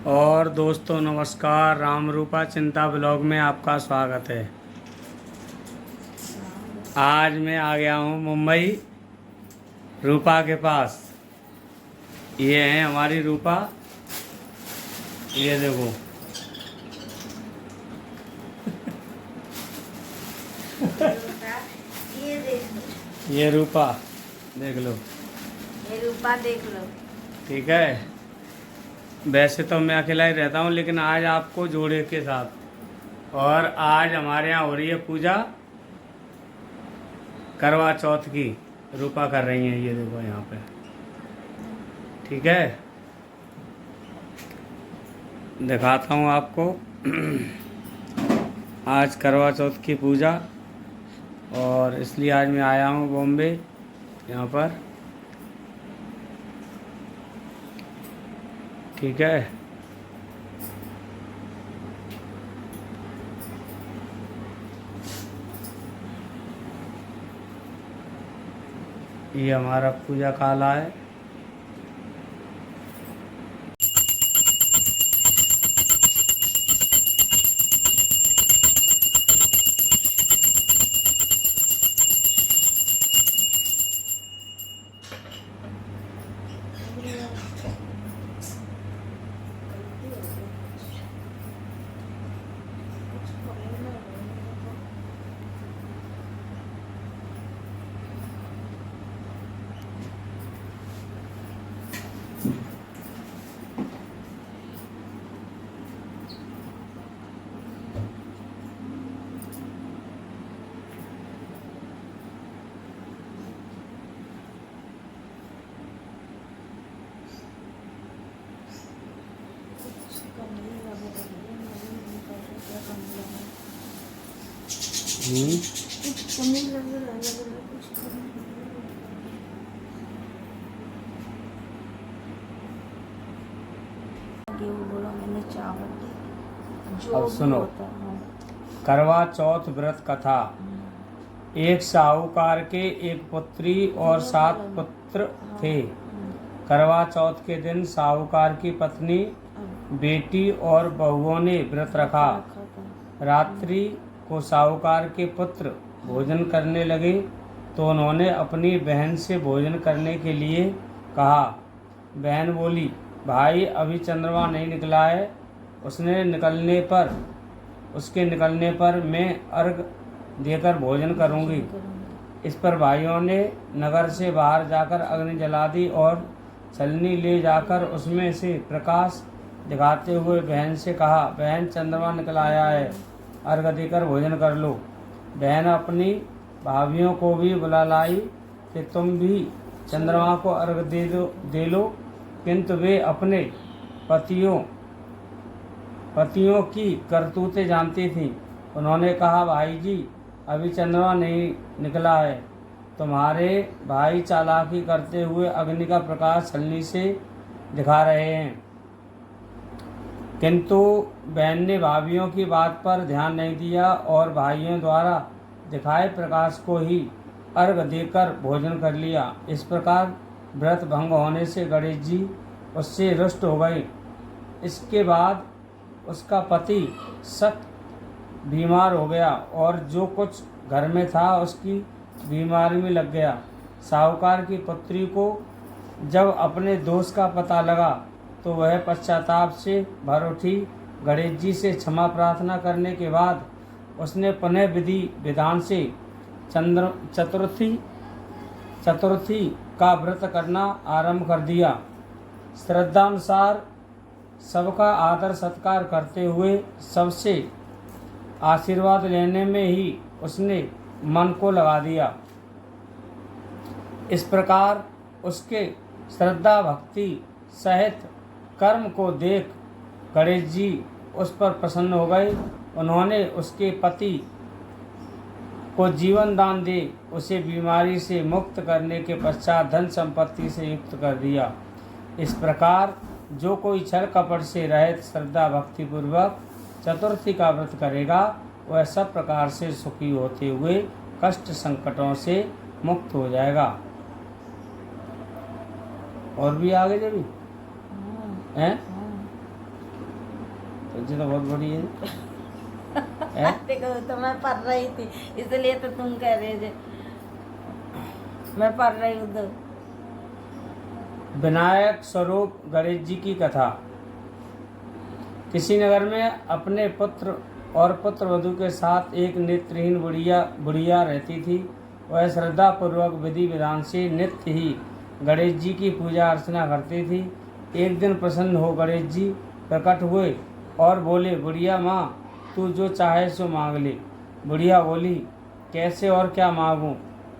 और दोस्तों नमस्कार। राम रूपा चिंता ब्लॉग में आपका स्वागत है। आज मैं आ गया हूँ मुंबई रूपा के पास। ये है हमारी रूपा। ये देखो। ये देख लो। ये रूपा देख लो। ये रूपा देख लो। ठीक है। वैसे तो मैं अकेला ही रहता हूँ, लेकिन आज आपको जोड़े के साथ। और आज हमारे यहाँ हो रही है पूजा करवा चौथ की। रूपा कर रही हैं, ये देखो यहाँ पे। ठीक है, दिखाता हूँ आपको। आज करवा चौथ की पूजा, और इसलिए आज मैं आया हूँ बॉम्बे यहाँ पर। ठीक है। ये हमारा पूजा काला है। बोला मैंने चावल जो अब भी सुनो। होता है। करवा चौथ व्रत कथा। एक साहूकार के एक पुत्री और 7 पुत्र थे। करवा चौथ के दिन साहूकार की पत्नी, बेटी और बहुओं ने व्रत रखा। रात्रि को साहूकार के पुत्र भोजन करने लगे तो उन्होंने अपनी बहन से भोजन करने के लिए कहा। बहन बोली, भाई अभी चंद्रमा नहीं निकला है, उसके निकलने पर मैं अर्घ देकर भोजन करूंगी। इस पर भाइयों ने नगर से बाहर जाकर अग्नि जला दी और छलनी ले जाकर उसमें से प्रकाश दिखाते हुए बहन से कहा, बहन चंद्रमा निकल आया है, अर्घ देकर भोजन कर लो। बहन अपनी भाभियों को भी बुला लाई कि तुम भी चंद्रमा को अर्घ दे लो, किंतु वे अपने पतियों की करतूतें जानती थीं। उन्होंने कहा, भाई जी अभी चंद्रमा नहीं निकला है, तुम्हारे भाई चालाकी करते हुए अग्नि का प्रकाश छलनी से दिखा रहे हैं। किंतु बहन ने भाभियों की बात पर ध्यान नहीं दिया और भाइयों द्वारा दिखाए प्रकाश को ही अर्घ देकर भोजन कर लिया। इस प्रकार व्रत भंग होने से गणेश जी उससे रुष्ट हो गए। इसके बाद उसका पति सख्त बीमार हो गया और जो कुछ घर में था उसकी बीमारी में लग गया। साहूकार की पुत्री को जब अपने दोष का पता लगा तो वह पश्चाताप से भर उठी। गणेश जी से क्षमा प्रार्थना करने के बाद उसने पुनः विधि विधान से चतुर्थी का व्रत करना आरंभ कर दिया। श्रद्धानुसार सबका आदर सत्कार करते हुए सबसे आशीर्वाद लेने में ही उसने मन को लगा दिया। इस प्रकार उसके श्रद्धा भक्ति सहित कर्म को देख गणेश जी उस पर प्रसन्न हो गए। उन्होंने उसके पति को जीवन दान दे उसे बीमारी से मुक्त करने के पश्चात धन संपत्ति से युक्त कर दिया। इस प्रकार जो कोई छल कपट से रहित श्रद्धा भक्ति पूर्वक चतुर्थी का व्रत करेगा वह सब प्रकार से सुखी होते हुए कष्ट संकटों से मुक्त हो जाएगा। और भी आगे जब हैं तुझे तो बहुत बड़ी है। देखो तो मैं पढ़ रही थी इसलिए तो तुम कह रहे थे मैं पढ़ रही हूँ तो। विनायक स्वरूप गणेश जी की कथा। किसी नगर में अपने पुत्र और पुत्र वधू के साथ एक नेत्रहीन बुढ़िया रहती थी। वह श्रद्धा पूर्वक विधि विधान से नित्य ही गणेश जी की पूजा अर्चना करती थी। एक दिन प्रसन्न हो गणेश जी प्रकट हुए और बोले, बुढ़िया माँ, तू जो चाहे सो मांग ले। बुढ़िया बोली, कैसे और क्या मांगूं,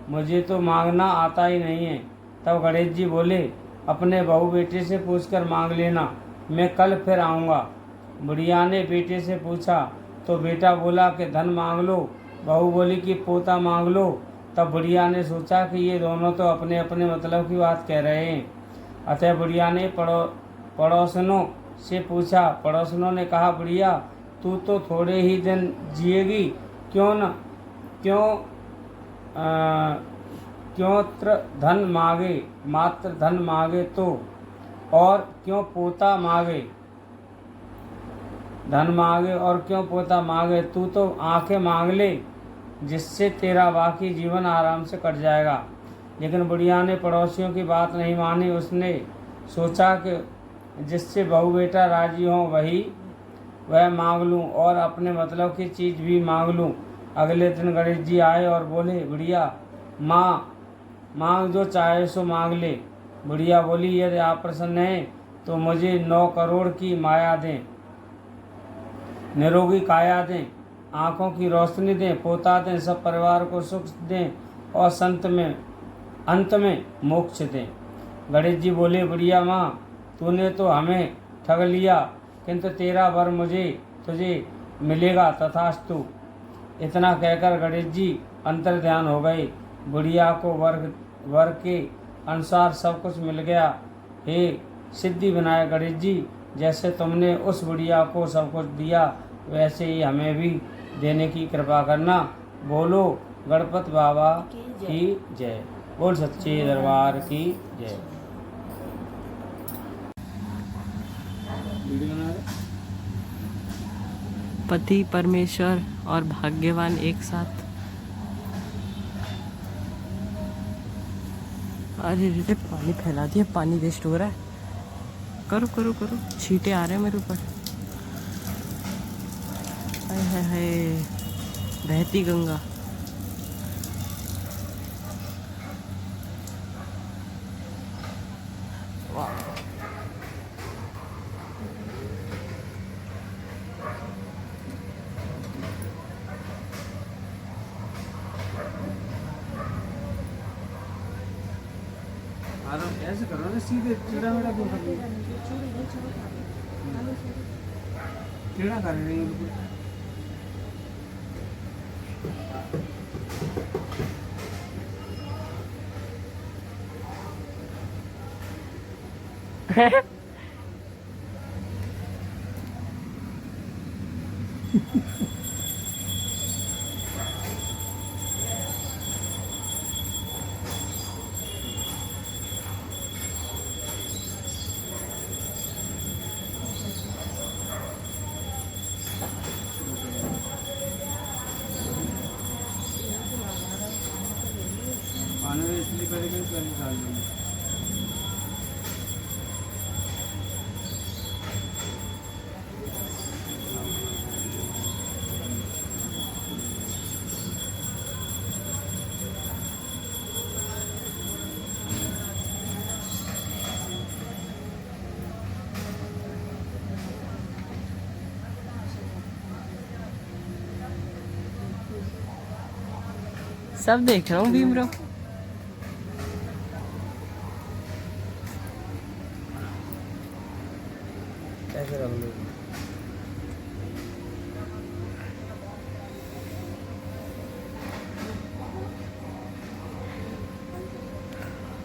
मुझे तो मांगना आता ही नहीं है। तब गणेश जी बोले, अपने बहू बेटे से पूछकर मांग लेना, मैं कल फिर आऊँगा। बुढ़िया ने बेटे से पूछा तो बेटा बोला कि धन मांग लो, बहू बोली कि पोता मांग लो। तब बुढ़िया ने सोचा कि ये दोनों तो अपने अपने मतलब की बात कह रहे हैं। अतः बुढ़िया ने पड़ोसनों से पूछा। पड़ोसनों ने कहा, बुढ़िया, तू तो थोड़े ही दिन जिएगी, क्यों धन मांगे, मात्र धन मांगे तो, और क्यों पोता मांगे, धन मांगे और क्यों पोता मांगे, तू तो आंखें मांग ले, जिससे तेरा बाकी जीवन आराम से कट जाएगा। लेकिन बुढ़िया ने पड़ोसियों की बात नहीं मानी। उसने सोचा कि जिससे बहू बेटा राजी हों वह मांग लूं और अपने मतलब की चीज़ भी मांग लूं। अगले दिन गणेश जी आए और बोले, बुढ़िया माँ, मांग जो चाहे सो मांग ले। बुढ़िया बोली, यदि आप प्रसन्न हैं तो मुझे 9 करोड़ की माया दें, निरोगी काया दें, आँखों की रोशनी दें, पोता दें, सब परिवार को सुख दें और अंत में मोक्ष दें। गणेश जी बोले, बुढ़िया माँ, तूने तो हमें ठग लिया, किंतु तेरा वर तुझे मिलेगा, तथास्तु। इतना कहकर गणेश जी अंतर ध्यान हो गए। बुढ़िया को वर के अनुसार सब कुछ मिल गया। हे सिद्धि विनायक गणेश जी, जैसे तुमने उस बुढ़िया को सब कुछ दिया, वैसे ही हमें भी देने की कृपा करना। बोलो गणपति बाबा की जय। बोल सच्चे दरबार की जय। पति परमेश्वर और भाग्यवान एक साथ। अरे रे, पानी फैला दिया, पानी वेस्ट हो रहा है। करो करो करो, छींटे आ रहे हैं मेरे ऊपर। हाय हाय हाय, बहती गंगा। ऐसे करो ना, सीधे टेढ़ा मेढ़ा क्यों कर रही है? टेढ़ा कर रही है बिल्कुल। पानी में इसलिए करेंगे तो निकाल देंगे। सब देख रहा हूँ भीमराव। ऐसे रख लो।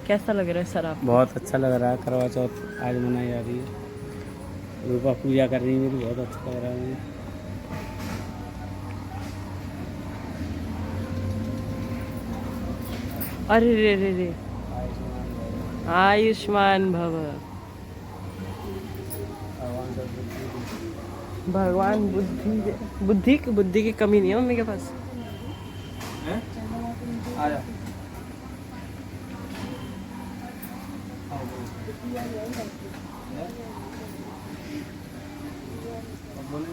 कैसा लग रहा है सर आप? बहुत अच्छा लग रहा है। करवा चौथ आज मनाई जा रही है, रूपा पूजा कर रही है मेरी, बहुत अच्छा लग रहा है मुझे। अरे रे रे रे, आयुष्मान भव। भगवान बुद्धि की कमी नहीं है मम्मी के पास। हैं? आ जा। बोले